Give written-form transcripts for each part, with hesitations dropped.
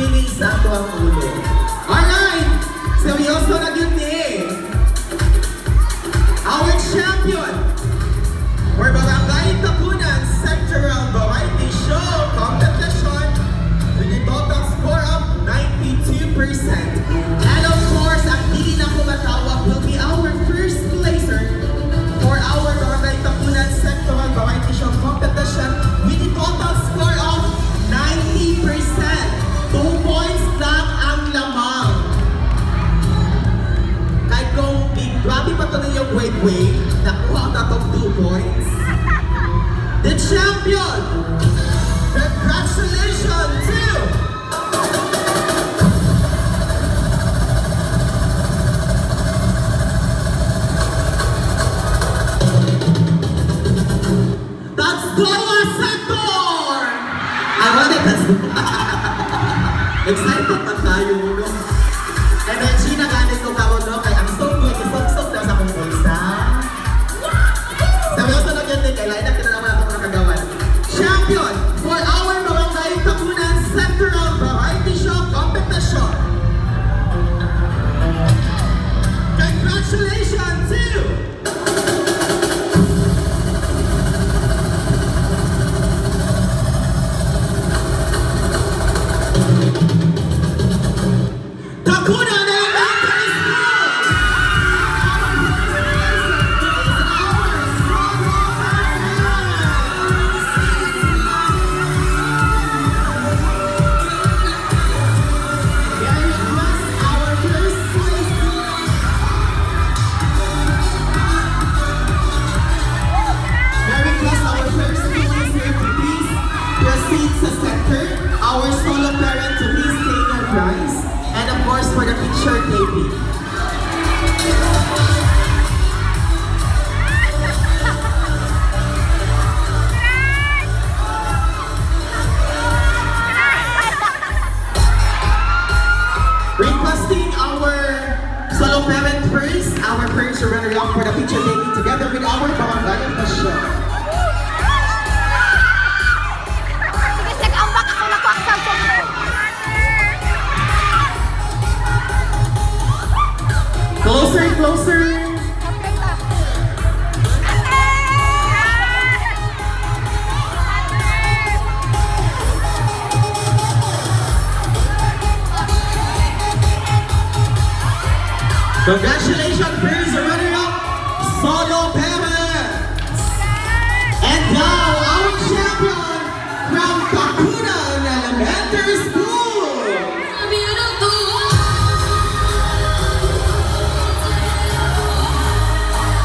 feeling sa ato ang ulo. Alright! Seryoso na yun eh! Our champion for Barangay Tapunan Sectoral Variety Show Competition with a total score of 92%. And of course, ang hindi na kumatawag will be our first placer for our Barangay Tapunan Sectoral Variety Show Competition with a total score of 90%. 2 points lang ang lamang. Kahit kung grabe pa ito yung wait, nakuha na itong 2 points. The champion! Congratulations to that's Doa Sector! I want it, that's excited pa tayo, no? Energy na ganit ko kawo, no? Kaya ang so-good, isok-sok na sa kong bulsa. Seryoso na yun din, kaya lain na kinalaman ako nakagawan. Champion for our Barangay Tapunan Sectoral Variety Show Competition. Congratulations to Tapunan Elementary School! May request our first place here to please proceed sa center. Our solo parent to please take their prize. And of course, for the picture taking. Requesting our solo parent first, our first runner-up for the picture taking together with our Barangay Official. Closer, closer. Congratulations, first runner-up, Solo Parents. And now, our champion from Tapunan Elementary School.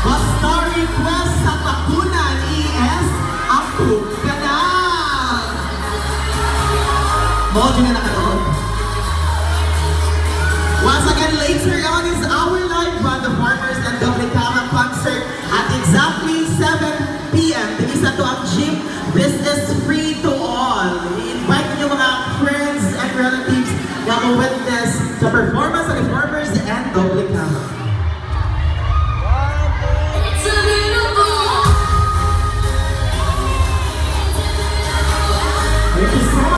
Basta request sa Tapunan ES, approve ka na! Mojo na nakanood. Once again, later on is our live band of farmers and Dominicana concert at exactly 7 p.m. This is to ang gym. This is free to all. We invite nyo mga friends and relatives na witness sa performance of the farmers and Dominicana.